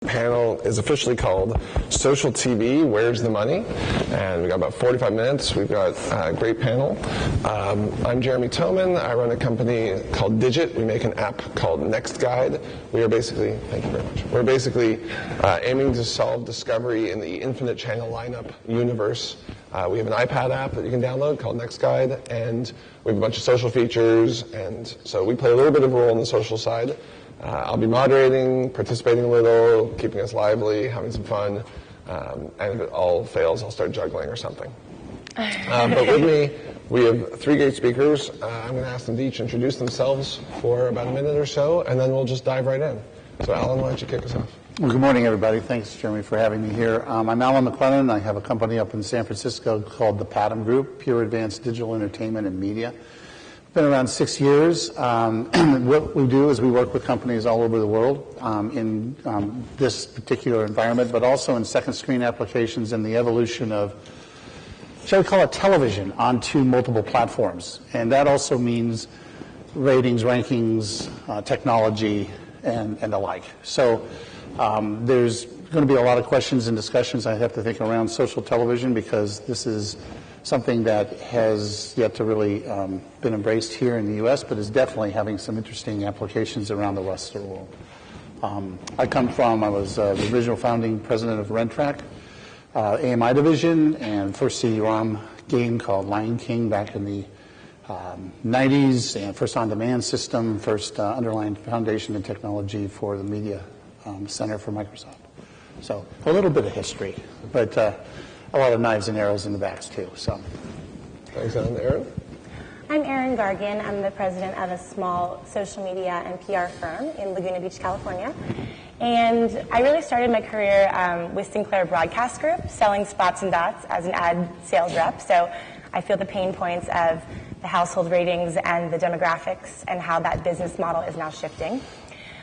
panel is officially called Social TV, Where's the Money? And we got about 45 minutes. We've got a great panel. I'm Jeremy Toman. I run a company called Digit. We make an app called NextGuide. We are basically, thank you very much, we're basically aiming to solve discovery in the infinite channel lineup universe. We have an iPad app that you can download called NextGuide, and we have a bunch of social features, and so we play a little bit of a role on the social side. I'll be moderating, participating a little, keeping us lively, having some fun, and if it all fails, I'll start juggling or something. But with me, we have three great speakers. I'm going to ask them to each introduce themselves for about a minute or so, and then we'll just dive right in. So, Alan, why don't you kick us off? Well, good morning, everybody. Thanks, Jeremy, for having me here. I'm Alan McLennan. I have a company up in San Francisco called the Patam Group, Pure Advanced Digital Entertainment and Media. Been around 6 years. What we do is we work with companies all over the world in this particular environment, but also in second screen applications and the evolution of, shall we call it, television onto multiple platforms. And that also means ratings, rankings, technology, and the like. So there's going to be a lot of questions and discussions I have to think around social television, because this is something that has yet to really been embraced here in the U.S., but is definitely having some interesting applications around the rest of the world. I was the original founding president of Rentrack, AMI division, and first CD-ROM game called Lion King back in the 90s, and first on-demand system, first underlying foundation and technology for the media center for Microsoft. So a little bit of history, but a lot of knives and arrows in the backs, too. So, thanks, Alan. Erin? I'm Erin Gargan. I'm the president of a small social media and PR firm in Laguna Beach, California. And I really started my career with Sinclair Broadcast Group, selling spots and dots as an ad sales rep. So I feel the pain points of the household ratings and the demographics and how that business model is now shifting.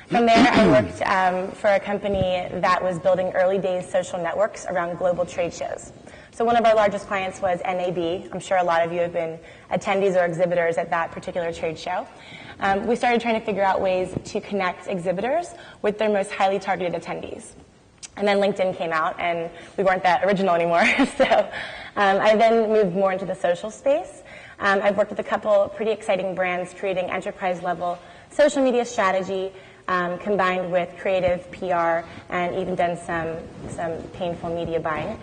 From there, I worked for a company that was building early days social networks around global trade shows. So one of our largest clients was NAB. I'm sure a lot of you have been attendees or exhibitors at that particular trade show. We started trying to figure out ways to connect exhibitors with their most highly targeted attendees. And then LinkedIn came out, and we weren't that original anymore. So I then moved more into the social space. I've worked with a couple pretty exciting brands creating enterprise-level social media strategy, combined with creative PR, and even done some painful media buying.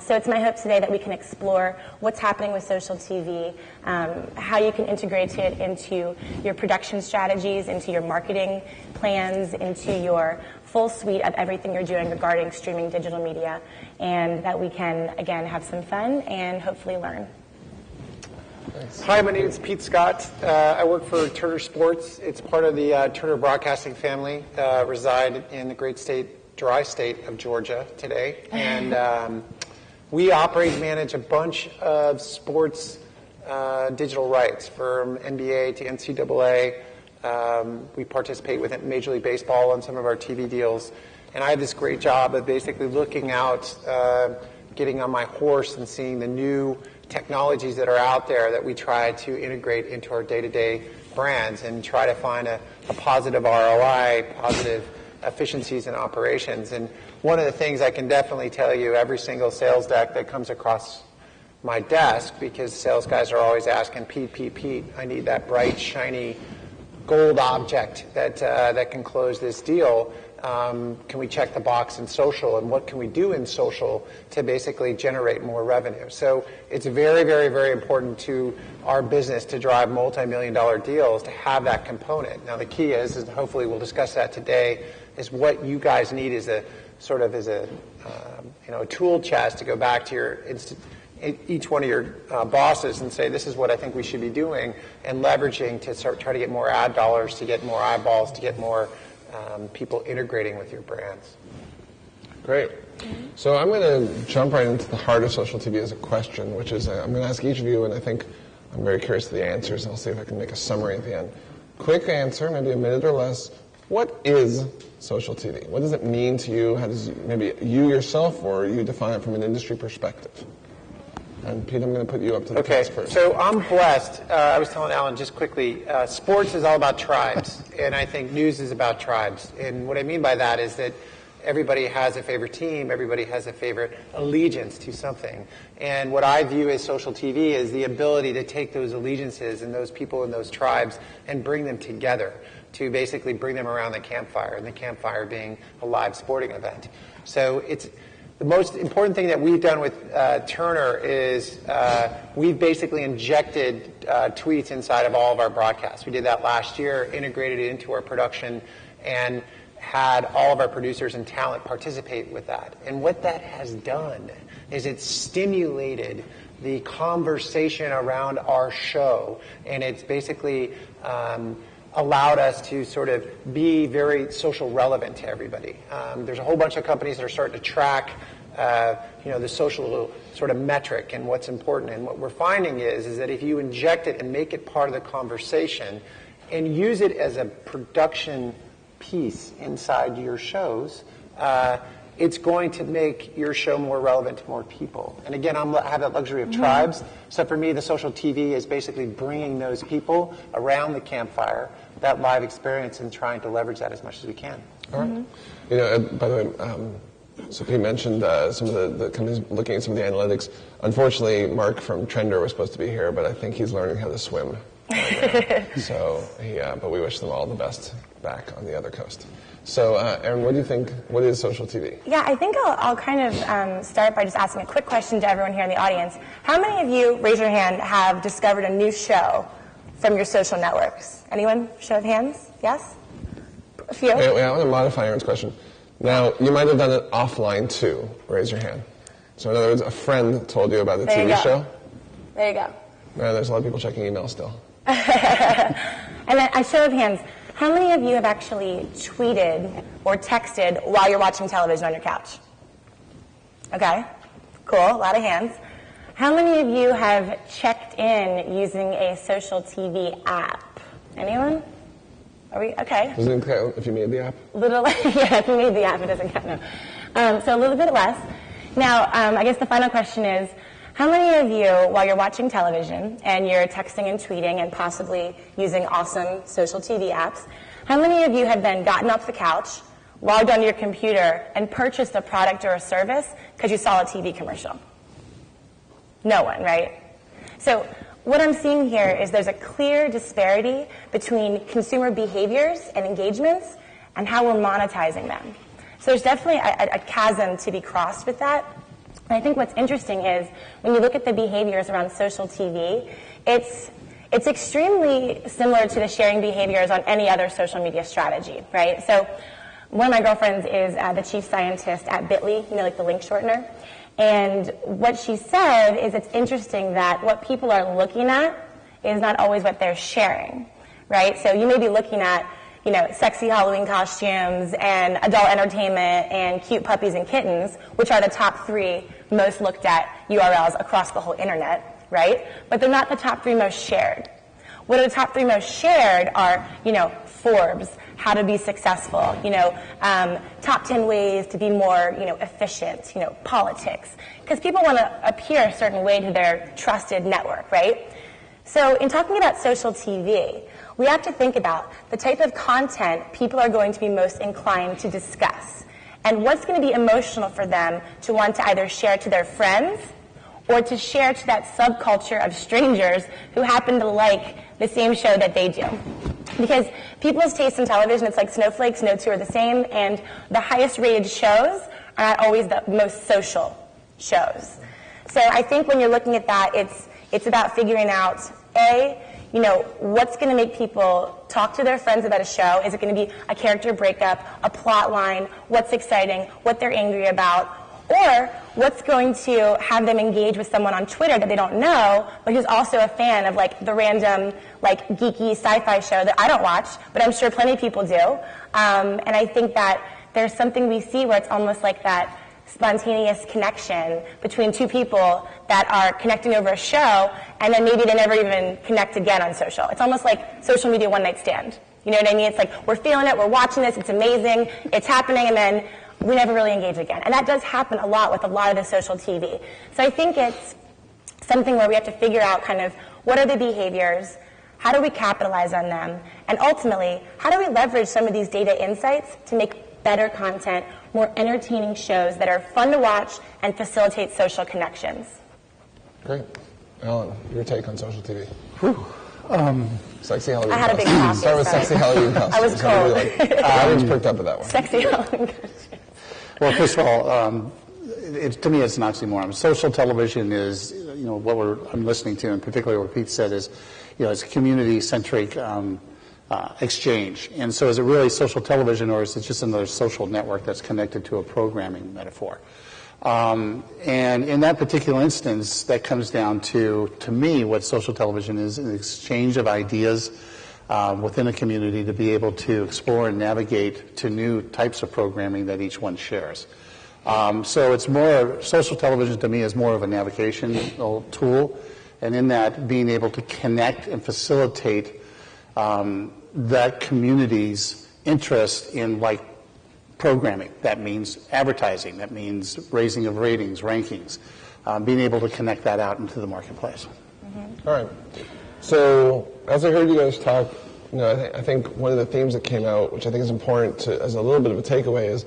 So it's my hope today that we can explore what's happening with social TV, how you can integrate it into your production strategies, into your marketing plans, into your full suite of everything you're doing regarding streaming digital media, and that we can, again, have some fun and hopefully learn. Thanks. Hi, my name is Pete Scott. I work for Turner Sports. It's part of the Turner Broadcasting family. Reside in the great dry state of Georgia today. And we operate and manage a bunch of sports digital rights, from NBA to NCAA. We participate with Major League Baseball on some of our TV deals. And I have this great job of basically looking out, getting on my horse and seeing the new technologies that are out there that we try to integrate into our day-to-day brands and try to find a positive ROI, positive efficiencies in operations. And one of the things I can definitely tell you, every single sales deck that comes across my desk, because sales guys are always asking, Pete, I need that bright, shiny gold object that can close this deal. Can we check the box in social, and what can we do in social to basically generate more revenue? So it's very, very, very important to our business to drive multi-million-dollar deals, to have that component. Now the key is hopefully we'll discuss that today, is what you guys need is a sort of as a tool chest to go back to each one of your bosses and say, this is what I think we should be doing, and leveraging to try to get more ad dollars, to get more eyeballs, to get more people integrating with your brands. Great. So I'm going to jump right into the heart of social TV as a question, which is I'm going to ask each of you, and I think I'm very curious to the answers, and I'll see if I can make a summary at the end. Quick answer, maybe a minute or less. What is social TV? What does it mean to you? How does maybe you yourself or you define it from an industry perspective? And Pete, I'm going to put you up to the task first. So I'm blessed. I was telling Alan just quickly, sports is all about tribes, and I think news is about tribes. And what I mean by that is that everybody has a favorite team, everybody has a favorite allegiance to something. And what I view as social TV is the ability to take those allegiances and those people and those tribes and bring them together, to basically bring them around the campfire, and the campfire being a live sporting event. So it's the most important thing that we've done with Turner is we've basically injected tweets inside of all of our broadcasts. We did that last year, integrated it into our production, and had all of our producers and talent participate with that. And what that has done is it's stimulated the conversation around our show, and it's basically allowed us to sort of be very social relevant to everybody. There's a whole bunch of companies that are starting to track the social sort of metric and what's important. And what we're finding is that if you inject it and make it part of the conversation and use it as a production piece inside your shows, it's going to make your show more relevant to more people. And again, I have that luxury of tribes. So for me, the social TV is basically bringing those people around the campfire, that live experience, and trying to leverage that as much as we can. All right. By the way, Sophie mentioned some of the companies looking at some of the analytics. Unfortunately, Mark from Trender was supposed to be here, but I think he's learning how to swim. But we wish them all the best back on the other coast. So, Erin, what do you think? What is social TV? Yeah, I think I'll kind of start by just asking a quick question to everyone here in the audience. How many of you, raise your hand, have discovered a new show from your social networks? Anyone? Show of hands? Yes? A few? Wait, I want to modify Erin's question. Now, you might have done it offline too. Raise your hand. So, in other words, a friend told you about the TV show? There you go. There's a lot of people checking email still. And then a show of hands. How many of you have actually tweeted or texted while you're watching television on your couch? Okay, cool, a lot of hands. How many of you have checked in using a social TV app? Anyone? Are we, okay. Does it count if you made the app? Yeah, if you made the app, it doesn't count, no. So a little bit less. Now, I guess the final question is, how many of you, while you're watching television and you're texting and tweeting and possibly using awesome social TV apps, how many of you have then gotten off the couch, logged onto your computer, and purchased a product or a service because you saw a TV commercial? No one, right? So what I'm seeing here is there's a clear disparity between consumer behaviors and engagements and how we're monetizing them. So there's definitely a chasm to be crossed with that. And I think what's interesting is when you look at the behaviors around social TV, it's extremely similar to the sharing behaviors on any other social media strategy, right? So one of my girlfriends is the chief scientist at Bitly, like the link shortener. And what she said is it's interesting that what people are looking at is not always what they're sharing, right? So you may be looking at sexy Halloween costumes and adult entertainment and cute puppies and kittens, which are the top 3 most looked at URLs across the whole internet, right? But they're not the top 3 most shared. What are the top 3 most shared are, Forbes, how to be successful, top 10 ways to be more, efficient, politics. Because people want to appear a certain way to their trusted network, right? So in talking about social TV, we have to think about the type of content people are going to be most inclined to discuss and what's going to be emotional for them to want to either share to their friends or to share to that subculture of strangers who happen to like the same show that they do. Because people's taste in television, it's like snowflakes, no two are the same, and the highest rated shows are not always the most social shows. So I think when you're looking at that, it's about figuring out, what's going to make people talk to their friends about a show? Is it going to be a character breakup, a plot line, what's exciting, what they're angry about? Or what's going to have them engage with someone on Twitter that they don't know, but who's also a fan of the random geeky sci-fi show that I don't watch, but I'm sure plenty of people do. And I think that there's something we see where it's almost like that spontaneous connection between 2 people that are connecting over a show, and then maybe they never even connect again on social. It's almost like social media one-night stand. You know what I mean? It's like we're feeling it, we're watching this, it's amazing, it's happening, and then we never really engage again. And that does happen a lot with a lot of the social TV. So I think it's something where we have to figure out kind of what are the behaviors, how do we capitalize on them, and ultimately, how do we leverage some of these data insights to make better content, more entertaining shows that are fun to watch and facilitate social connections. Great. Alan, your take on social TV? Sexy Halloween I had a big costumes. coffee. Start with sorry. sexy Halloween costumes. I was cold. The audience picked up at that one. Sexy Halloween costumes. Well, first of all, to me, it's an oxymoron. Social television is, what I'm listening to, and particularly what Pete said is, it's a community-centric exchange. And so is it really social television, or is it just another social network that's connected to a programming metaphor? And in that particular instance, that comes down to me, what social television is an exchange of ideas within a community to be able to explore and navigate to new types of programming that each one shares. So it's more, social television to me is more of a navigational tool, and in that being able to connect and facilitate that community's interest in programming. That means advertising. That means raising of ratings, rankings, being able to connect that out into the marketplace. All right. So as I heard you guys talk, I think one of the themes that came out, which I think is important as a little bit of a takeaway, is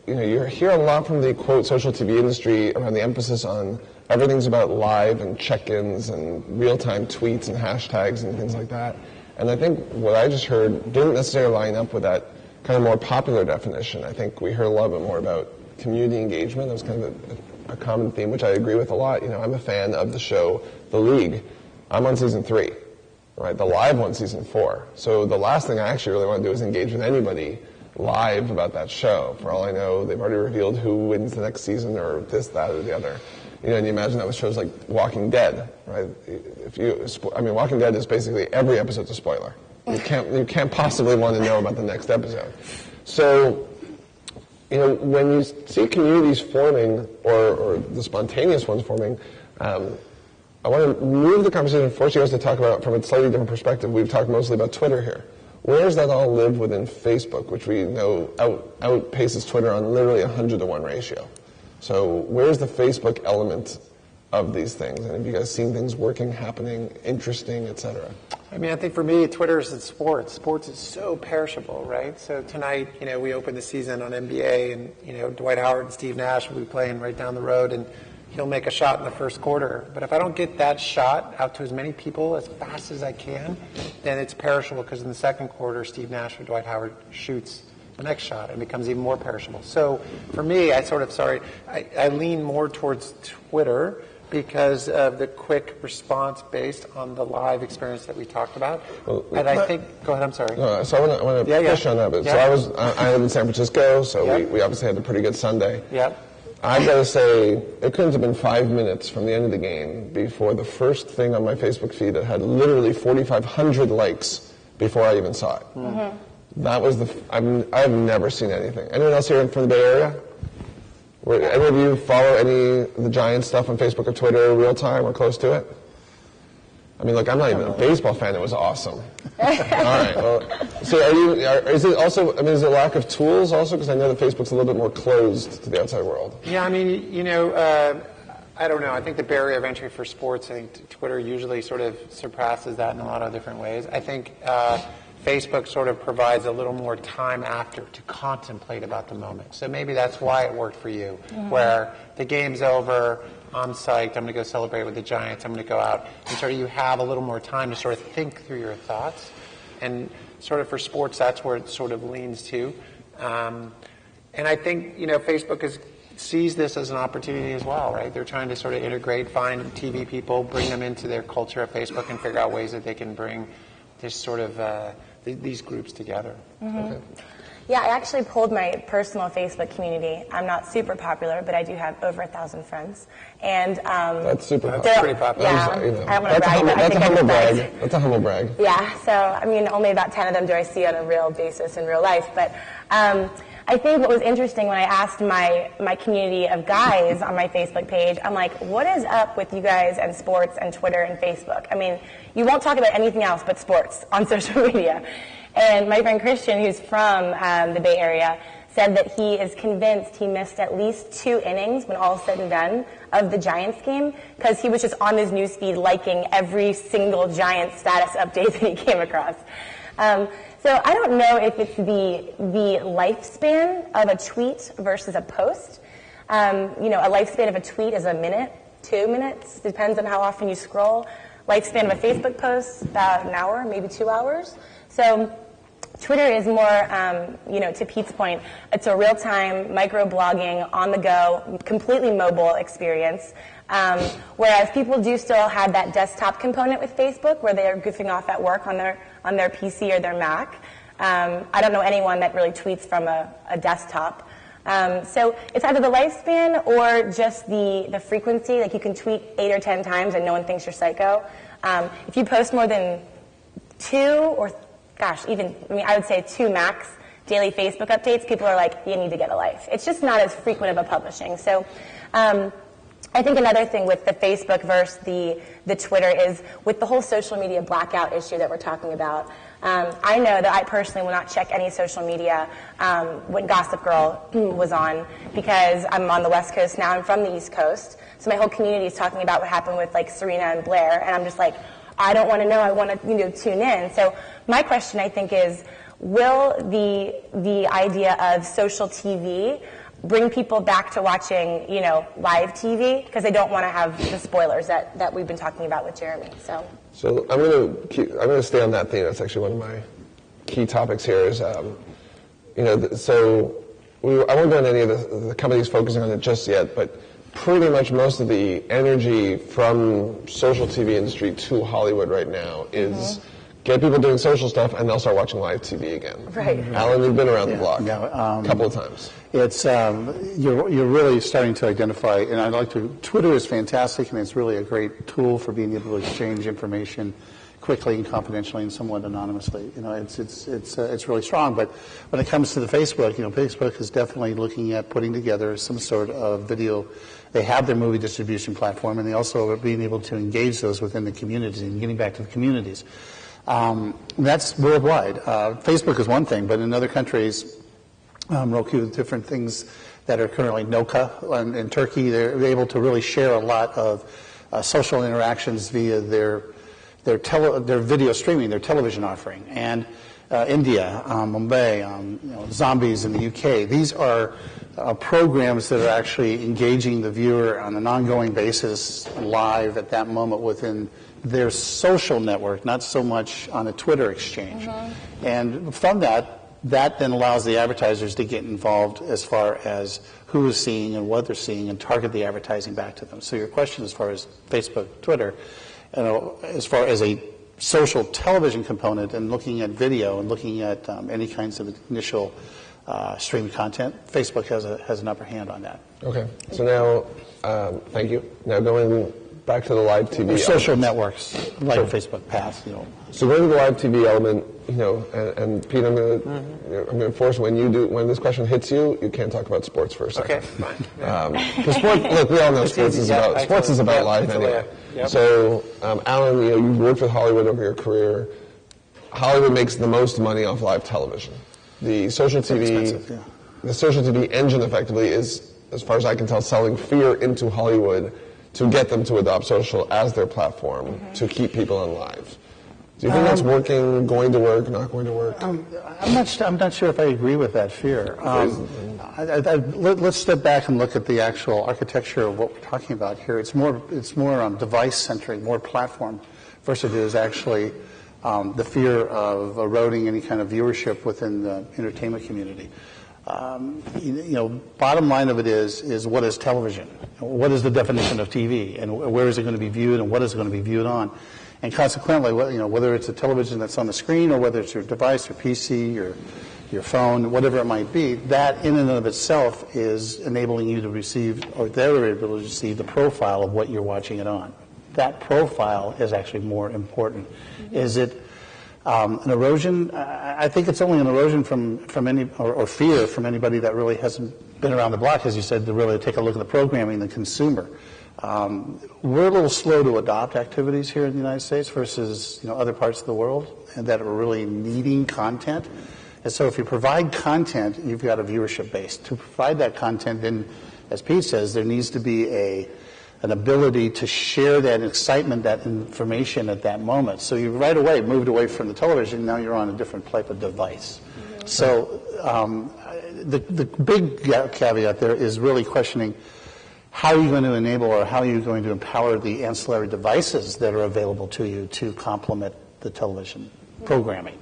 you hear a lot from the quote social TV industry around the emphasis on everything's about live and check-ins and real-time tweets and hashtags and things like that. And I think what I just heard didn't necessarily line up with that kind of more popular definition. I think we heard a little bit more about community engagement. That was kind of a common theme, which I agree with a lot. I'm a fan of the show The League. I'm on season 3, right? The live one, season 4. So the last thing I actually really want to do is engage with anybody live about that show. For all I know, they've already revealed who wins the next season or this, that, or the other. And you imagine that with shows like Walking Dead, right? Walking Dead is basically every episode's a spoiler. You can't possibly want to know about the next episode. So, when you see communities forming or the spontaneous ones forming, I want to move the conversation and force you guys to talk about it from a slightly different perspective. We've talked mostly about Twitter here. Where does that all live within Facebook, which we know outpaces Twitter on literally 100-to-1 ratio? So where's the Facebook element of these things? And have you guys seen things working, happening, interesting, et cetera? I think for me, Twitter is sports. Sports is so perishable, right? So tonight, we open the season on NBA, and, Dwight Howard and Steve Nash will be playing right down the road, and he'll make a shot in the first quarter. But if I don't get that shot out to as many people as fast as I can, then it's perishable, because in the second quarter, Steve Nash or Dwight Howard shoots the next shot and becomes even more perishable. So for me, I lean more towards Twitter because of the quick response based on the live experience that we talked about. Well, and I think, go ahead, I'm sorry. No, so I want to push on that a bit. Yeah. So I live in San Francisco, so we obviously had a pretty good Sunday. Yeah. I've got to say, it couldn't have been 5 minutes from the end of the game before the first thing on my Facebook feed that had literally 4,500 likes before I even saw it. Mm-hmm. That was I've never seen anything. Anyone else here from the Bay Area? Any of you follow any of the Giants stuff on Facebook or Twitter real time or close to it? Look, I'm not even a baseball fan. It was awesome. All right. Well, so is it also, is it lack of tools also? Because I know that Facebook's a little bit more closed to the outside world. Yeah, I don't know. I think the barrier of entry for sports, I think Twitter usually sort of surpasses that in a lot of different ways. I think Facebook sort of provides a little more time after to contemplate about the moment. So maybe that's why it worked for you, where the game's over, I'm psyched, I'm going to go celebrate with the Giants, I'm going to go out, and sort of you have a little more time to sort of think through your thoughts. And sort of for sports, that's where it sort of leans to. And I think, Facebook sees this as an opportunity as well, right? They're trying to sort of integrate, find TV people, bring them into their culture at Facebook, and figure out ways that they can bring this sort of these groups together. Mm-hmm. Okay. Yeah, I actually pulled my personal Facebook community. I'm not super popular, but I do have over 1,000 friends. And that's super popular. That's pretty popular. Yeah, I don't want to brag, but I think I'm brag. That's a humble brag. Yeah, so only about 10 of them do I see on a real basis in real life. But I think what was interesting when I asked my community of guys on my Facebook page, I'm like, what is up with you guys and sports and Twitter and Facebook? You won't talk about anything else but sports on social media. And my friend Christian, who's from the Bay Area, said that he is convinced he missed at least 2 innings when all is said and done of the Giants game because he was just on his newsfeed liking every single Giants status update that he came across. So I don't know if it's the lifespan of a tweet versus a post. You know, a lifespan of a tweet is a minute, 2 minutes, depends on how often you scroll. Lifespan of a Facebook post, about an hour, maybe 2 hours. So Twitter is more, you know, to Pete's point, it's a real-time micro-blogging, on-the-go, completely mobile experience. Whereas people do still have that desktop component with Facebook where they are goofing off at work on their PC or their Mac. I don't know anyone that really tweets from a desktop. So it's either the lifespan or just the frequency. Like you can tweet 8 or 10 times and no one thinks you're psycho. If you post more than 2 or, I would say 2 max daily Facebook updates, people are like, you need to get a life. It's just not as frequent of a publishing. So I think another thing with the Facebook versus the Twitter is with the whole social media blackout issue that we're talking about. I know that I personally will not check any social media when Gossip Girl was on because I'm on the West Coast now. I'm from the East Coast. So my whole community is talking about what happened with like Serena and Blair. And I'm just like, I don't want to know. I want to tune in. So my question, I think, is will the idea of social TV bring people back to watching, live TV because they don't want to have the spoilers that we've been talking about with Jeremy. So I'm going to stay on that theme. That's actually one of my key topics here. Is I won't go into any of the companies focusing on it just yet, but pretty much most of the energy from social TV industry to Hollywood right now is get people doing social stuff, and they'll start watching live TV again. Right. Alan, you've been around the block a couple of times. It's you're really starting to identify, and Twitter is fantastic, and it's really a great tool for being able to exchange information quickly and confidentially and somewhat anonymously. It's really strong. But when it comes to the Facebook, Facebook is definitely looking at putting together some sort of video. They have their movie distribution platform, and they also are being able to engage those within the communities and getting back to the communities. That's worldwide. Facebook is one thing, but in other countries, Roku, different things that are currently Noka in Turkey, they're able to really share a lot of social interactions via their video streaming, their television offering. And India, Mumbai, Zombies in the UK, these are programs that are actually engaging the viewer on an ongoing basis live at that moment within their social network, not so much on a Twitter exchange. And from that then allows the advertisers to get involved as far as who is seeing and what they're seeing and target the advertising back to them. So your question as far as Facebook, Twitter, as far as a social television component and looking at video and looking at any kinds of initial streamed content, Facebook has an upper hand on that. Okay. So now, thank you. Now going back to the live TV. Social networks like Facebook Path, So going to the live TV element, and Pete, I'm going to force when this question hits you, you can't talk about sports for a second. Okay, fine. Because look, we all know sports is about live anyway. Yep. So, Alan, you've worked with Hollywood over your career. Hollywood makes the most money off live television. The social TV, the social TV engine effectively is, as far as I can tell, selling fear into Hollywood to get them to adopt social as their platform to keep people on live. Do you think that's working, going to work, not going to work? I'm not sure if I agree with that fear. Let's step back and look at the actual architecture of what we're talking about here. It's more device-centric, more platform, versus it is actually the fear of eroding any kind of viewership within the entertainment community. Bottom line of it is what is television? What is the definition of TV? And where is it going to be viewed and what is it going to be viewed on? And consequently, whether it's a television that's on the screen or whether it's your device, your PC, your phone, whatever it might be, that in and of itself is enabling you to receive, or they're able to receive the profile of what you're watching it on. That profile is actually more important. Is it an erosion? I think it's only an erosion from any or fear from anybody that really hasn't been around the block, as you said, to really take a look at the programming, the consumer. We're a little slow to adopt activities here in the United States versus other parts of the world, and that are really needing content. And so if you provide content, you've got a viewership base. To provide that content, then, as Pete says, there needs to be a an ability to share that excitement, that information at that moment. So you right away moved away from the television. Now you're on a different type of device. Mm-hmm. So the big caveat there is really questioning how are you going to enable or how are you going to empower the ancillary devices that are available to you to complement the television programming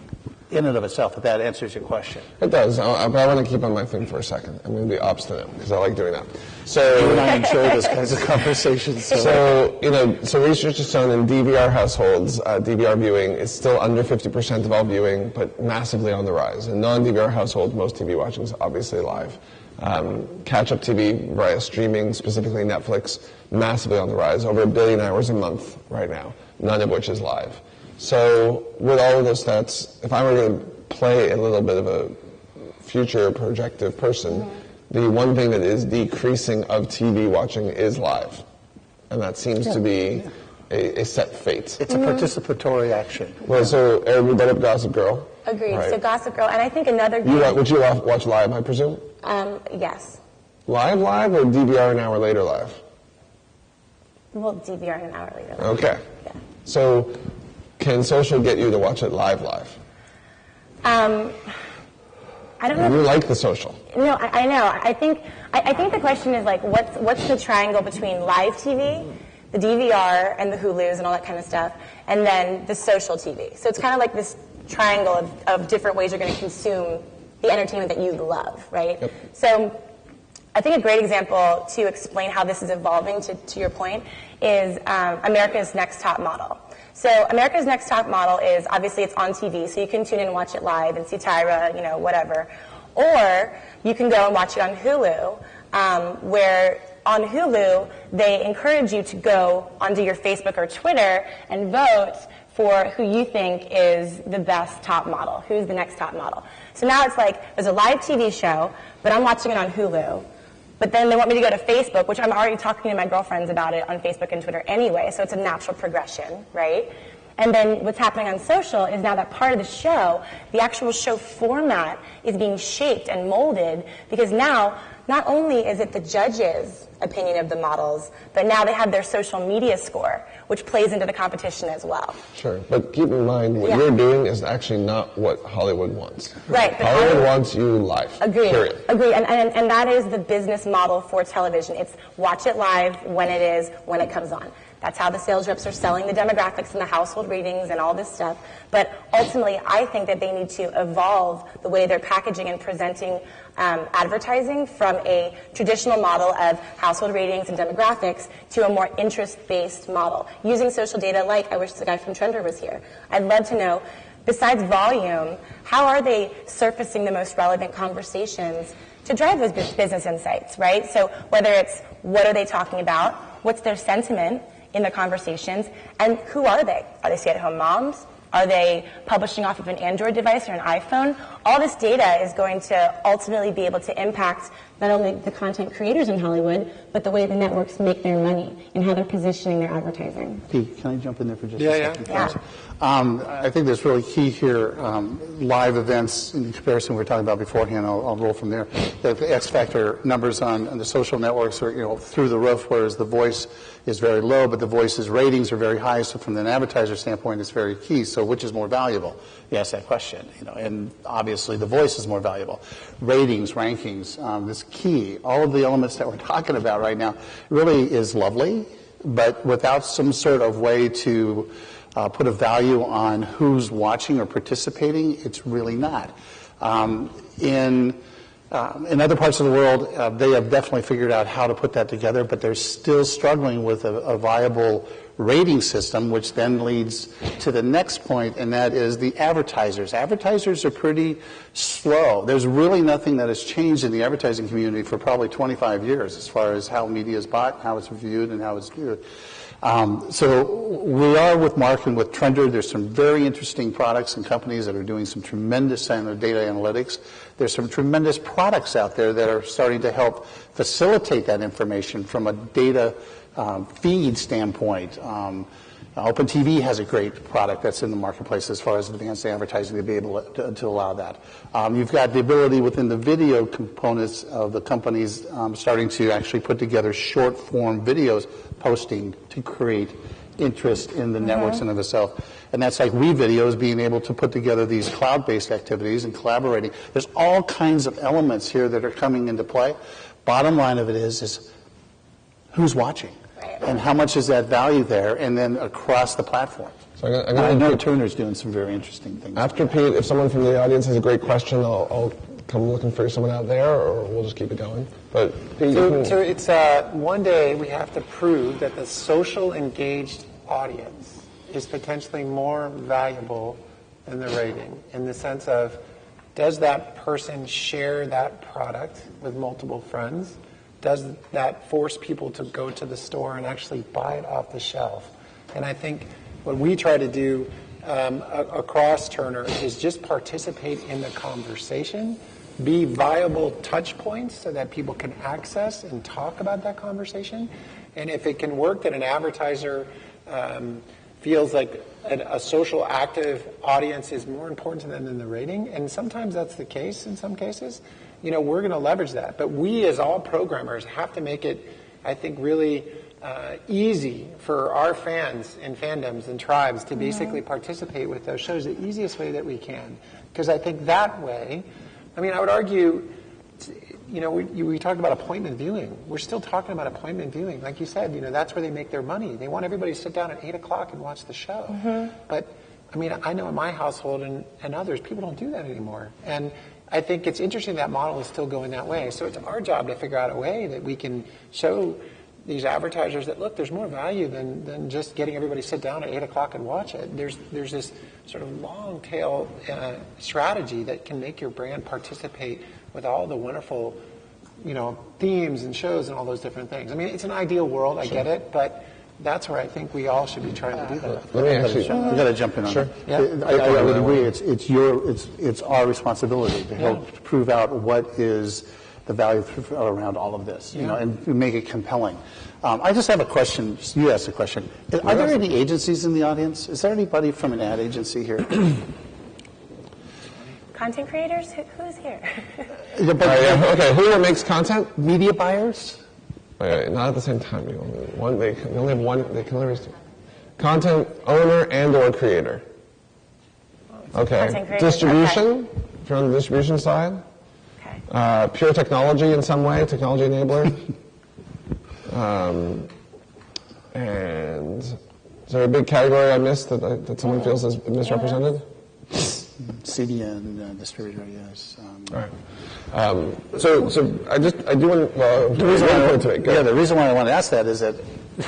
in and of itself, if that answers your question. It does, but I want to keep on my thing for a second. I'm going to be obstinate because I like doing that. So you and I enjoy those kinds of conversations. So research has shown in DVR households, DVR viewing is still under 50% of all viewing, but massively on the rise. In non-DVR households, most TV watching is obviously live. Catch-up TV via streaming, specifically Netflix, massively on the rise, over 1 billion hours a month right now, none of which is live. So with all of those stats, if I were going to play a little bit of a future projective person, the one thing that is decreasing of TV watching is live. And that seems to be a set fate. It's a participatory action. Well, so Erin, we brought up Gossip Girl. Agreed. Right. So Gossip Girl, and I think another... Would you watch live, I presume? Yes. Live or DVR an hour later live? Well, DVR an hour later. Okay. Yeah. So can social get you to watch it live? I don't know. You like the social. No, I know. I think the question is like, what's the triangle between live TV, the DVR, and the Hulus and all that kind of stuff, and then the social TV. So it's kind of like this triangle of different ways you're going to consume the entertainment that you love, right? Yep. So I think a great example to explain how this is evolving, to your point, is America's Next Top Model. So America's Next Top Model is, obviously it's on TV, so you can tune in and watch it live and see Tyra, whatever. Or you can go and watch it on Hulu, where on Hulu, they encourage you to go onto your Facebook or Twitter and vote for who you think is the best top model, who's the next top model. So now it's like, there's a live TV show, but I'm watching it on Hulu. But then they want me to go to Facebook, which I'm already talking to my girlfriends about it on Facebook and Twitter anyway, so it's a natural progression, right? And then what's happening on social is now that part of the show, the actual show format is being shaped and molded, because now not only is it the judges' opinion of the models, but now they have their social media score, which plays into the competition as well. Sure, but keep in mind what you're doing is actually not what Hollywood wants. Right. Hollywood wants you live. Agreed. Period. Agreed. And that is the business model for television. It's watch it live when it comes on. That's how the sales reps are selling the demographics and the household ratings and all this stuff. But ultimately, I think that they need to evolve the way they're packaging and presenting advertising from a traditional model of household ratings and demographics to a more interest-based model, using social data like, I wish the guy from Trender was here. I'd love to know, besides volume, how are they surfacing the most relevant conversations to drive those business insights, right? So whether it's what are they talking about, what's their sentiment in the conversations, and who are they? Are they stay-at-home moms? Are they publishing off of an Android device or an iPhone? All this data is going to ultimately be able to impact not only the content creators in Hollywood, but the way the networks make their money and how they're positioning their advertising. Pete, can I jump in there for just a second? Yeah. I think that's really key here. Live events, in comparison we were talking about beforehand, I'll roll from there. The X Factor numbers on the social networks are through the roof, whereas The Voice is very low, but The Voice's ratings are very high. So from an advertiser standpoint, it's very key. So which is more valuable? You ask that question. And obviously The Voice is more valuable. Ratings, rankings, this key. All of the elements that we're talking about right now really is lovely, but without some sort of way to put a value on who's watching or participating, it's really not. In other parts of the world, they have definitely figured out how to put that together, but they're still struggling with a viable rating system, which then leads to the next point, and that is the advertisers. Advertisers are pretty slow. There's really nothing that has changed in the advertising community for probably 25 years as far as how media is bought, how it's viewed, and how it's viewed. So we are with Mark and with Trender. There's some very interesting products and companies that are doing some tremendous data analytics. There's some tremendous products out there that are starting to help facilitate that information from a data feed standpoint. OpenTV has a great product that's in the marketplace as far as advanced advertising to be able to allow that. You've got the ability within the video components of the companies starting to actually put together short-form videos posting to create interest in the networks in of itself. And that's like WeVideos being able to put together these cloud-based activities and collaborating. There's all kinds of elements here that are coming into play. Bottom line of it is who's watching? And how much is that value there, and then across the platform. So I know Turner's doing some very interesting things. After Pete, if someone from the audience has a great question, I'll come looking for someone out there, or we'll just keep it going. But Pete, So it's one day we have to prove that the social engaged audience is potentially more valuable than the rating, in the sense of, does that person share that product with multiple friends? Does that force people to go to the store and actually buy it off the shelf? And I think what we try to do across Turner is just participate in the conversation, be viable touch points so that people can access and talk about that conversation. And if it can work that an advertiser feels like a social active audience is more important to them than the rating, and sometimes that's the case in some cases, we're going to leverage that. But we, as all programmers, have to make it, I think, really easy for our fans and fandoms and tribes to basically participate with those shows the easiest way that we can. Because I think that way, I would argue, we talked about appointment viewing. We're still talking about appointment viewing. Like you said, that's where they make their money. They want everybody to sit down at 8 o'clock and watch the show. But, I know in my household and others, people don't do that anymore. And I think it's interesting that model is still going that way. So it's our job to figure out a way that we can show these advertisers that, look, there's more value than just getting everybody to sit down at 8 o'clock and watch it. There's this sort of long tail strategy that can make your brand participate with all the wonderful, themes and shows and all those different things. It's an ideal world, I get it, but that's where I think we all should be trying to do that. let me actually. We got to jump in on Sure. that. I would agree. It's our responsibility to help prove out what is the value around all of this, and make it compelling. I just have a question. You asked a question. Are there any agencies in the audience? Is there anybody from an ad agency here? Content creators? Who's here? Okay, who makes content? Media buyers? Wait, not at the same time. They can only have one. They can only raise content owner and/or creator. Okay. Content creator. Distribution. Okay. If you're on the distribution side. Okay. Pure technology in some way, technology enabler. And is there a big category I missed that someone feels is misrepresented? CDN distributor, yes. All right. So I do want to. The reason why I want to ask that is that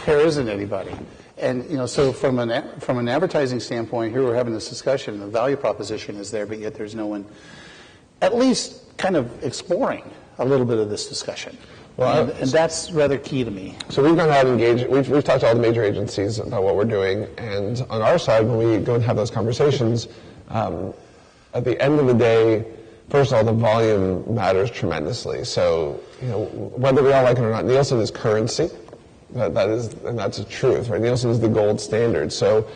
there isn't anybody, and so from an advertising standpoint, here we're having this discussion. The value proposition is there, but yet there's no one, at least, kind of exploring a little bit of this discussion. Well, and that's rather key to me. So we've gone out and engaged. We've talked to all the major agencies about what we're doing, and on our side, when we go and have those conversations. At the end of the day, first of all, the volume matters tremendously. So, whether we all like it or not, Nielsen is currency. And that's the truth, right? Nielsen is the gold standard. So,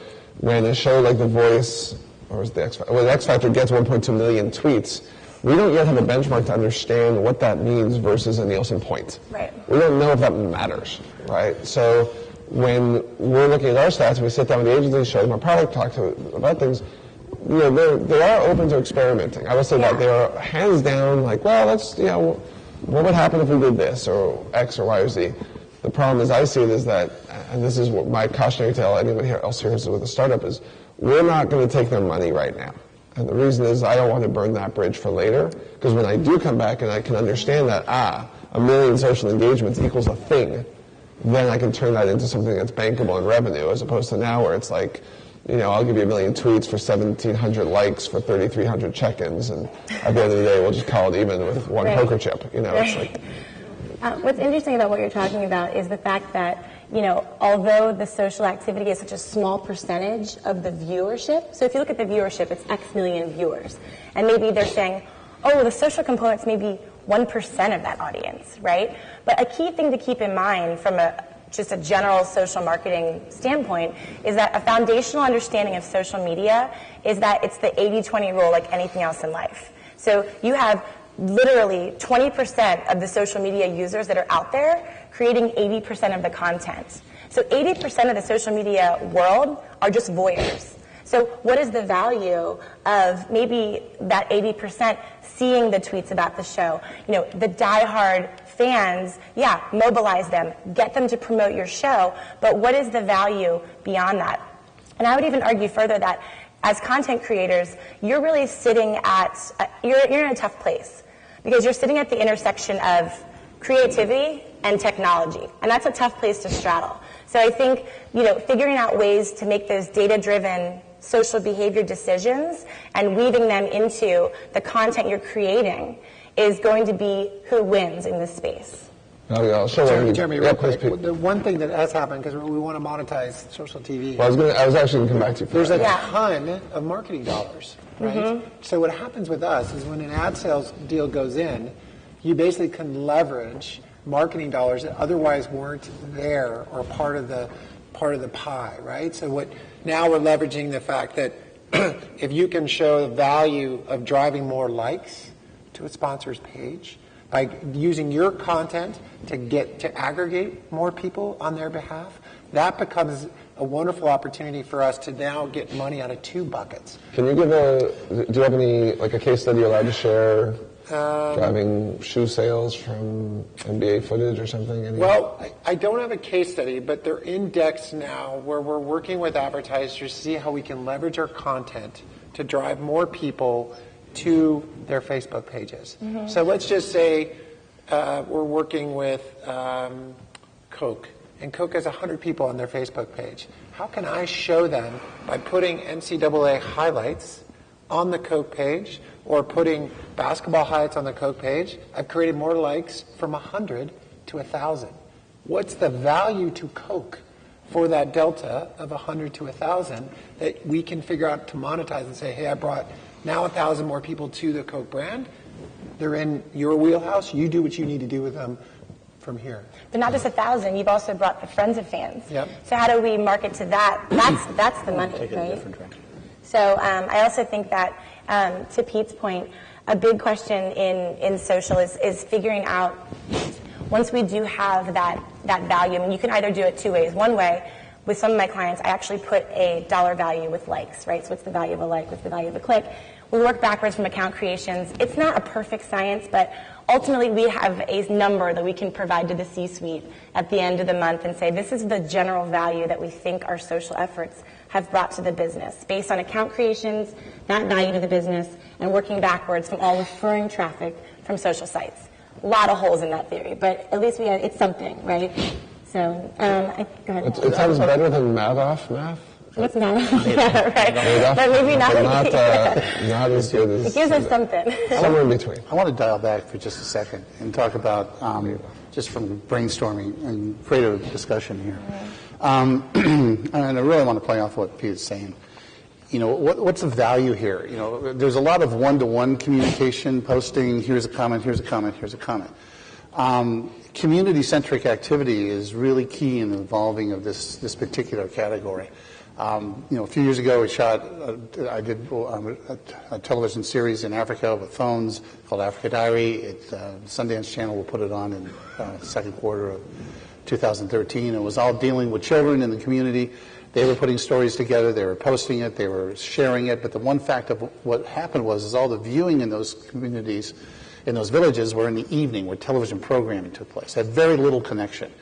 when a show like The Voice, or was the X Factor gets 1.2 million tweets, we don't yet have a benchmark to understand what that means versus a Nielsen point. Right. We don't know if that matters, right? So, when we're looking at our stats, we sit down with the agencies, show them our product, talk to about things. They are open to experimenting. I will say that they are hands down like, well, what would happen if we did this or X or Y or Z? The problem as I see it is that, and this is what my cautionary tale anybody else here is with a startup is, we're not going to take their money right now. And the reason is I don't want to burn that bridge for later, because when I do come back and I can understand that, 1 million social engagements equals a thing, then I can turn that into something that's bankable in revenue, as opposed to now where it's like, I'll give you 1 million tweets for 1,700 likes for 3,300 check-ins, and at the end of the day, we'll just call it even with one poker chip. It's like. What's interesting about what you're talking about is the fact that, although the social activity is such a small percentage of the viewership, so if you look at the viewership, it's X million viewers, and maybe they're saying, oh, the social component's maybe 1% of that audience, right? But a key thing to keep in mind from a just a general social marketing standpoint, is that a foundational understanding of social media is that it's the 80-20 rule like anything else in life. So you have literally 20% of the social media users that are out there creating 80% of the content. So 80% of the social media world are just voyeurs. So what is the value of maybe that 80% seeing the tweets about the show? You know, the diehard fans, yeah, mobilize them, get them to promote your show, but what is the value beyond that? And I would even argue further that as content creators, you're really sitting at, you're in a tough place because you're sitting at the intersection of creativity and technology, and that's a tough place to straddle. So I think, you know, figuring out ways to make those data-driven social behavior decisions and weaving them into the content you're creating is going to be who wins in this space. Jeremy, real quick, the one thing that has happened, because we want to monetize social TV. Well, I was actually going to come back to you. There's a ton of marketing dollars, right? So what happens with us is when an ad sales deal goes in, you basically can leverage marketing dollars that otherwise weren't there or part of the pie, right? So now we're leveraging the fact that if you can show the value of driving more likes to a sponsor's page by using your content to aggregate more people on their behalf, that becomes a wonderful opportunity for us to now get money out of two buckets. Can you do you have any, like a case study you're allowed to share? Driving shoe sales from NBA footage or something? Well, I don't have a case study, but they're indexed now where we're working with advertisers to see how we can leverage our content to drive more people to their Facebook pages. So let's just say we're working with Coke, and Coke has 100 people on their Facebook page. How can I show them by putting NCAA highlights on the Coke page or putting basketball highlights on the Coke page? I've created more likes from 100 to 1,000. What's the value to Coke for that delta of 100 to 1,000 that we can figure out to monetize and say, hey, I brought now 1,000 more people to the Coke brand. They're in your wheelhouse. You do what you need to do with them from here. But not just 1,000, you've also brought the friends of fans. Yep. So how do we market to that? That's the money, Take it right? a different direction. So I also think that, to Pete's point, a big question in social is figuring out, once we do have that value, I mean, you can either do it two ways. One way, with some of my clients, I actually put a dollar value with likes, right? So what's the value of a like? What's the value of a click? We work backwards from account creations. It's not a perfect science, but ultimately we have a number that we can provide to the C-suite at the end of the month and say, this is the general value that we think our social efforts have brought to the business, based on account creations, that value to the business, and working backwards from all referring traffic from social sites. A lot of holes in that theory, but at least it's something, right? So, go ahead. It sounds better than Madoff math. What's Madoff? Yeah, right. But maybe not. Not as good as. It gives us something. Somewhere in between. I want to dial back for just a second and talk about, just from brainstorming and creative discussion here. And I really want to play off what Pete is saying. You know, what's the value here? You know, there's a lot of one-to-one communication, posting, here's a comment, here's a comment, here's a comment. Community-centric activity is really key in the evolving of this particular category. You know, a few years ago, I did a television series in Africa with phones called Africa Diary. Sundance Channel will put it on in the second quarter of 2013. It was all dealing with children in the community. They were putting stories together, they were posting it, they were sharing it, but the one fact of what happened was all the viewing in those communities, in those villages, were in the evening where television programming took place. Had very little connection.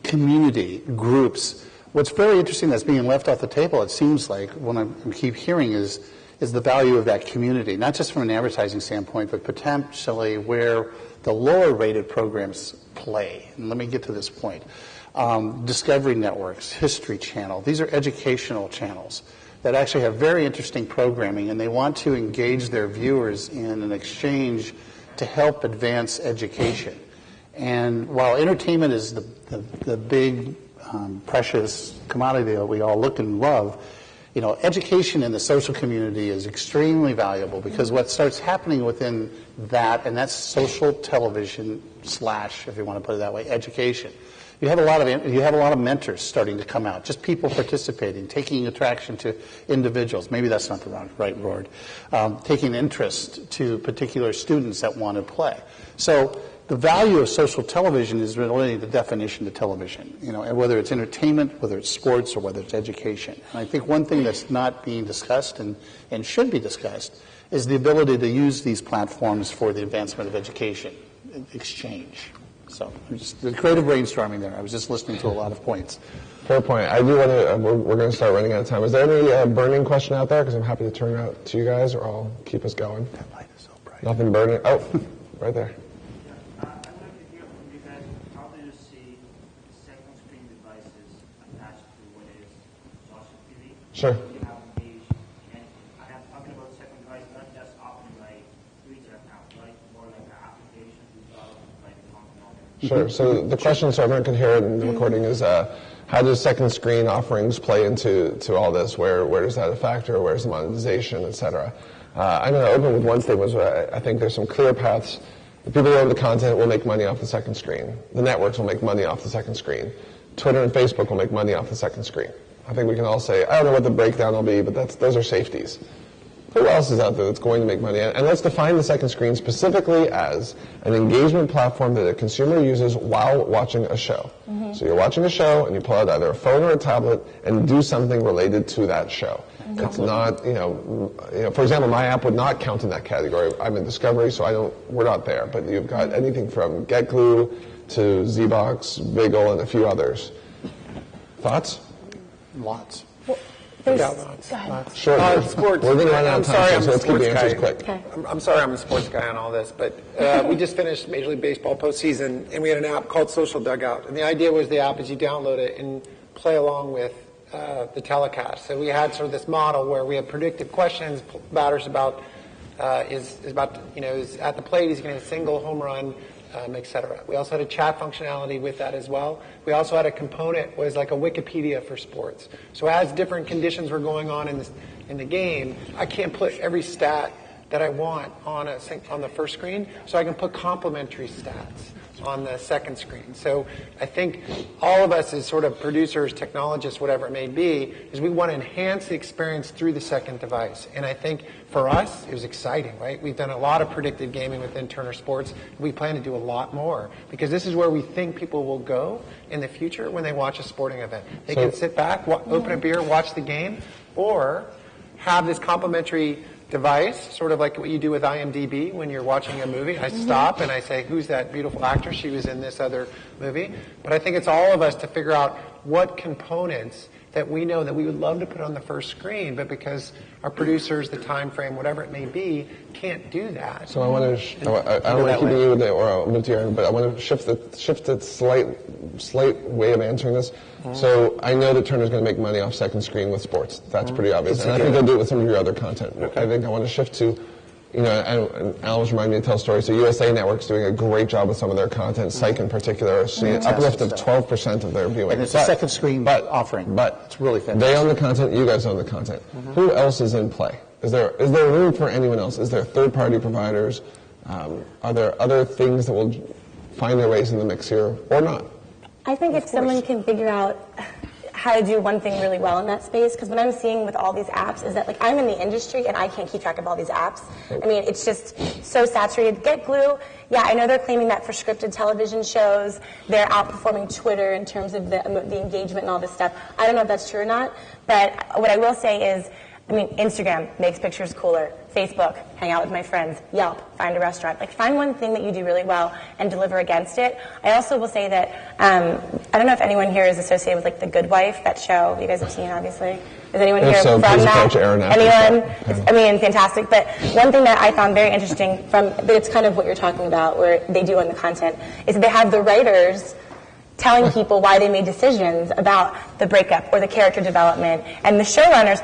Community, groups. What's very interesting that's being left off the table, it seems like, when I keep hearing, is the value of that community, not just from an advertising standpoint, but potentially where the lower rated programs play. And let me get to this point. Discovery Networks, History Channel, these are educational channels that actually have very interesting programming, and they want to engage their viewers in an exchange to help advance education. And while entertainment is the big, precious commodity that we all look and love, education in the social community is extremely valuable because what starts happening within that, and that's social television / if you want to put it that way, education. You have a lot of mentors starting to come out, just people participating, taking attraction to individuals. Maybe that's not the right word. Taking interest to particular students that want to play. So the value of social television is really the definition of television. And whether it's entertainment, whether it's sports, or whether it's education. And I think one thing that's not being discussed and should be discussed is the ability to use these platforms for the advancement of education, exchange. So just the creative brainstorming there. I was just listening to a lot of points. Fair point. I do want to, we're going to start running out of time. Is there any burning question out there? Because I'm happy to turn it out to you guys, or I'll keep us going. That light is so bright. Nothing burning. Oh, right there. I'd like to hear from you guys, how do you see second screen devices attached to what is social TV? Sure. You have a page, and I am talking about second device, not just opening my Twitter account, right? More like an application developed by the company. Sure. So the question, so everyone can hear it in the recording, is how does second screen offerings play into all this? Where does that affect, or where's the monetization, et cetera? I'm going to open with one statement. I think there's some clear paths. The people who own the content will make money off the second screen. The networks will make money off the second screen. Twitter and Facebook will make money off the second screen. I think we can all say, I don't know what the breakdown will be, but those are safeties. Who else is out there that's going to make money? And let's define the second screen specifically as an engagement platform that a consumer uses while watching a show. Mm-hmm. So you're watching a show, and you pull out either a phone or a tablet and do something related to that show. Mm-hmm. It's not, for example, my app would not count in that category. I'm in Discovery, so we're not there. But you've got anything from GetGlue to Zbox, Vigil, and a few others. Thoughts? Lots. Sure. Sports. We're going to run out of time, so let's keep the answers quick. Okay. I'm sorry I'm a sports guy on all this, but we just finished Major League Baseball postseason, and we had an app called Social Dugout. And the idea was the app is you download it and play along with the telecast. So we had sort of this model where we had predictive questions, batters about is at the plate, he's going to hit a single, home run, et cetera. We also had a chat functionality with that as well. We also had a component was like a Wikipedia for sports. So as different conditions were going on in the game, I can't put every stat that I want on the first screen, so I can put complementary stats on the second screen. So I think all of us as sort of producers, technologists, whatever it may be, is we want to enhance the experience through the second device. And I think for us, it was exciting, right? We've done a lot of predictive gaming within Turner Sports. We plan to do a lot more because this is where we think people will go in the future when they watch a sporting event. They can sit back, open a beer, watch the game, or have this complementary device, sort of like what you do with IMDb when you're watching a movie. I stop and I say, who's that beautiful actress? She was in this other movie. But I think it's all of us to figure out what components that we know that we would love to put on the first screen, but because our producers, the time frame, whatever it may be, can't do that. So I want to, I don't want to keep you with it, or I'll move to you, but I want to shift the slight way of answering this. Mm-hmm. So I know that Turner's going to make money off second screen with sports. That's pretty obvious. And I think they'll do it with some of your other content. Okay. I think I want to shift to, and Alan was reminding me to tell a story. So USA Network's doing a great job with some of their content. Psych in particular, seeing an uplift of 12% of their viewing. And it's a second screen offering. But it's really fantastic. They own the content. You guys own the content. Mm-hmm. Who else is in play? Is there room for anyone else? Is there third-party providers? Are there other things that will find their ways in the mix here, or not? I think if someone can figure out how to do one thing really well in that space, because what I'm seeing with all these apps is that, like, I'm in the industry and I can't keep track of all these apps. I mean, it's just so saturated. GetGlue, yeah, I know they're claiming that for scripted television shows, they're outperforming Twitter in terms of the engagement and all this stuff. I don't know if that's true or not, but what I will say is, I mean, Instagram makes pictures cooler. Facebook, hang out with my friends. Yelp, find a restaurant. Like, find one thing that you do really well and deliver against it. I also will say that, I don't know if anyone here is associated with, like, The Good Wife, that show. You guys have seen it, obviously. Is anyone here so, from that? Anyone? Yeah. I mean, fantastic. But one thing that I found very interesting but it's kind of what you're talking about, where they do on the content, is that they have the writers telling people why they made decisions about the breakup or the character development. And the showrunners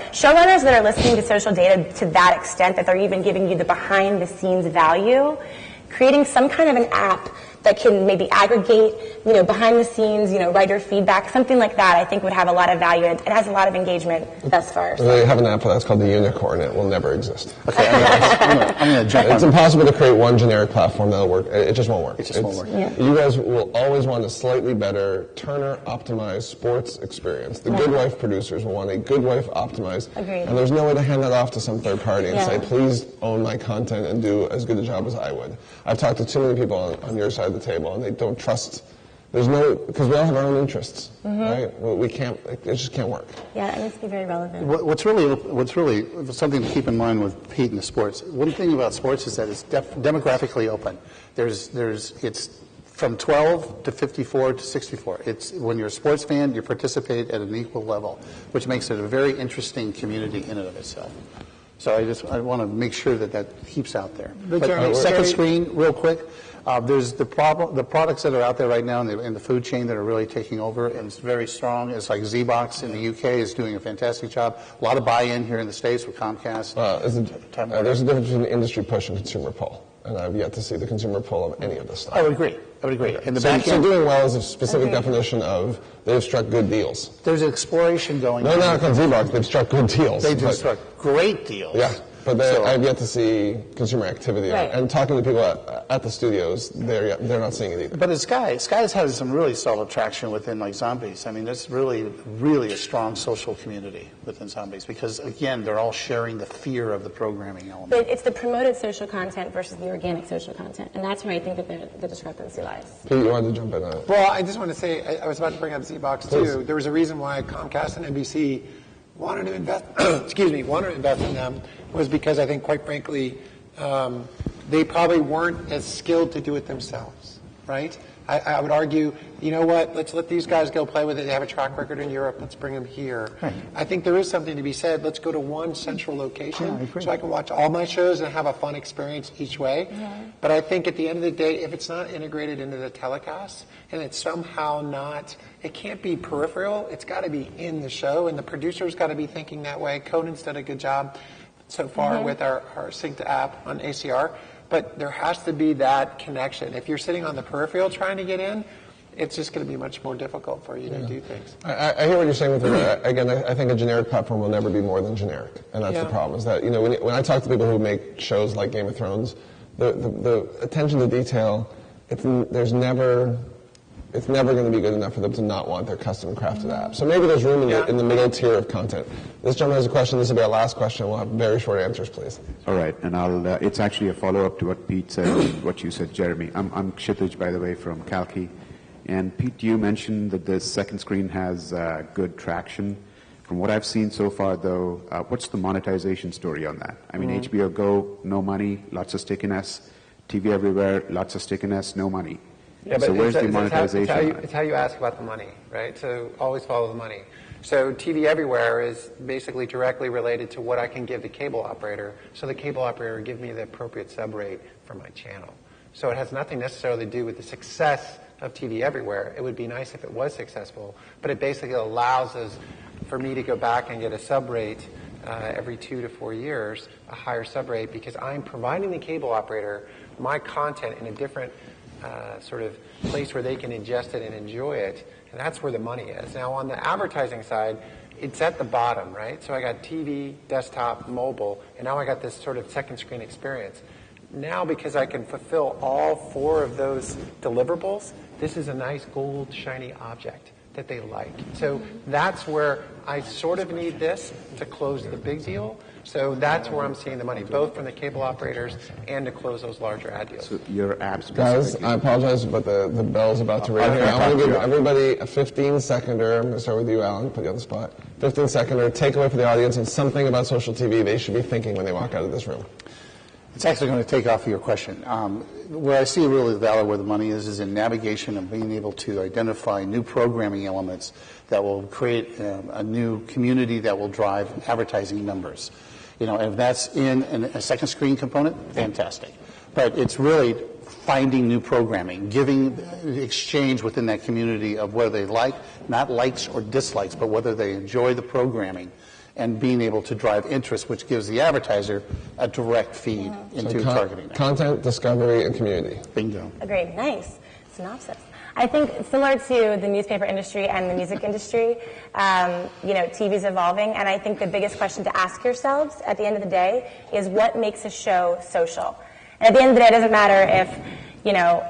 that are listening to social data to that extent that they're even giving you the behind-the-scenes value, creating some kind of an app that can maybe aggregate, behind the scenes, writer feedback, something like that, I think would have a lot of value. It has a lot of engagement thus far. So. They have an app for that. It's called the Unicorn. It will never exist. Okay, I'm going to jump It's on. impossible to create one generic platform that'll work. It just won't work. It just won't work. Yeah. You guys will always want a slightly better Turner optimized sports experience. The Good Wife producers will want a Good Wife optimized. Agreed. And there's no way to hand that off to some third party and Yeah. say, please own my content and do as good a job as I would. I've talked to too many people on your side of the table, and they don't trust. There's no, because we all have our own interests, right? We can't. It just can't work. Yeah, it needs to be very relevant. What's really something to keep in mind with Pete and the sports. One thing about sports is that it's demographically open. It's from 12 to 54 to 64. It's when you're a sports fan, you participate at an equal level, which makes it a very interesting community in and of itself. So I want to make sure that keeps out there. But second screen, real quick. There's the products that are out there right now in the food chain that are really taking over, and it's very strong. It's like Z-Box in the UK is doing a fantastic job. A lot of buy-in here in the States with Comcast. There's a difference between industry push and consumer pull, and I've yet to see the consumer pull of any of this stuff. I would agree. And the So back end, doing well is a specific definition of they've struck good deals. there's an exploration going No, on. not on Z-Box. They've struck good deals. They do but- struck great deals. Yeah, but So- I've yet to see consumer activity. Right. And talking to people at the studios, they're not seeing it either. But Sky's had some really solid traction within like Zombies. I mean, that's really a strong social community within Zombies because, again, they're all sharing the fear of the programming element. But it's the promoted social content versus the organic social content, and that's where I think that the discrepancy lies. Pete, you wanted to jump in on it. Well, I just want to say, I was about to bring up Z-Box too. Please. There was a reason why Comcast and NBC wanted to invest, wanted to invest in them was because I think, quite frankly, they probably weren't as skilled to do it themselves, right? I would argue, you know what, let's let these guys go play with it. They have a track record in Europe. Let's bring them here. Right. I think there is something to be said. Let's go to one central location Yeah, I agree. so I can watch all my shows and have a fun experience each way. But I think at the end of the day, if it's not integrated into the telecast and it's somehow not, it can't be peripheral. It's got to be in the show, and the producer's got to be thinking that way. Conan's done a good job so far with our Synced app on ACR. But there has to be that connection. If you're sitting on the peripheral trying to get in, it's just going to be much more difficult for you to do things. I hear what you're saying with it. Again, I think a generic platform will never be more than generic, and that's the problem. Is that when I talk to people who make shows like Game of Thrones, the attention to detail, it's never going to be good enough for them to not want their custom crafted app. So maybe there's room in the middle tier of content. This gentleman has a question. This will be our last question. We'll have very short answers, please. All right, and it's actually a follow-up to what Pete said, what you said, Jeremy. I'm Kshitij, by the way, from Kalki. And Pete, you mentioned that the second screen has good traction. From what I've seen so far, though, what's the monetization story on that? I mean, HBO Go, no money, lots of stickiness. TV Everywhere, lots of stickiness, no money. Yeah, so but where's the monetization? It's how you ask about the money, right? So always follow the money. So TV Everywhere is basically directly related to what I can give the cable operator. So the cable operator give me the appropriate sub rate for my channel. So it has nothing necessarily to do with the success of TV Everywhere. It would be nice if it was successful, but it basically allows us for me to go back and get a sub rate every 2 to 4 years, a higher sub rate, because I'm providing the cable operator my content in a different sort of place where they can ingest it and enjoy it, and that's where the money is. Now, on the advertising side, it's at the bottom, right? So I got TV, desktop, mobile, and now I got this sort of second screen experience. Now, because I can fulfill all 4 of those deliverables, this is a nice gold, shiny object that they like. So that's where I sort of need this to close the big deal. So that's where I'm seeing the money, both from the cable operators and to close those larger ad deals. So your apps Guys, specifically. I apologize, but the bell's about to ring here. I want to give everybody a 15-seconder. I'm going to start with you, Alan, put you on the spot. 15-seconder takeaway for the audience and something about social TV they should be thinking when they walk out of this room. It's actually going to take off of your question. Where I see really the value where the money is in navigation and being able to identify new programming elements that will create a new community that will drive advertising numbers. And if that's in a second screen component, fantastic. But it's really finding new programming, giving exchange within that community of whether they like, not likes or dislikes, but whether they enjoy the programming, and being able to drive interest, which gives the advertiser a direct feed into targeting that. Content, discovery, and community. Bingo. Agreed. Nice. synopsis. I think similar to the newspaper industry and the music industry, TV's evolving, and I think the biggest question to ask yourselves at the end of the day is what makes a show social? And at the end of the day, it doesn't matter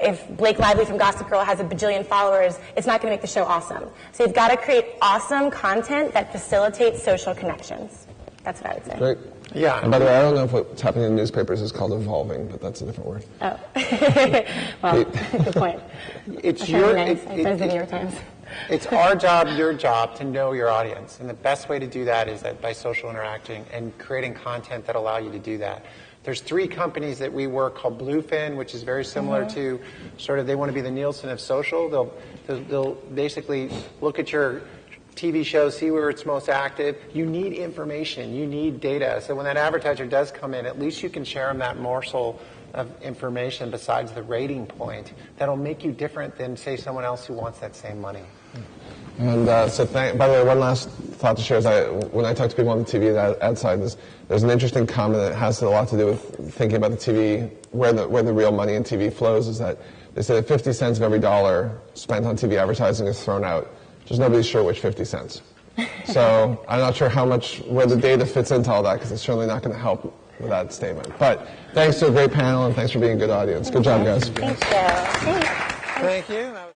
if Blake Lively from Gossip Girl has a bajillion followers, it's not going to make the show awesome. So you've got to create awesome content that facilitates social connections. That's what I would say. Great. Yeah. And by the way, I don't know if what's happening in newspapers is called evolving, but that's a different word. Oh. Well, good point. It's I friends the New York Times. It's our job, your job, to know your audience. And the best way to do that is by social interacting and creating content that allow you to do that. There's 3 companies that we work called Bluefin, which is very similar to sort of, they want to be the Nielsen of social. They'll basically look at your TV shows, see where it's most active. You need information. You need data. So when that advertiser does come in, at least you can share them that morsel of information besides the rating point that'll make you different than, say, someone else who wants that same money. And by the way, one last thought to share is when I talk to people on the TV ad side, there's an interesting comment that has a lot to do with thinking about the TV, where the real money in TV flows, is that they say that 50 cents of every dollar spent on TV advertising is thrown out. Just nobody's sure which 50 cents. So I'm not sure where the data fits into all that, because it's certainly not going to help with that statement. But thanks to a great panel, and thanks for being a good audience. Good job, guys. Thank you. Thank you.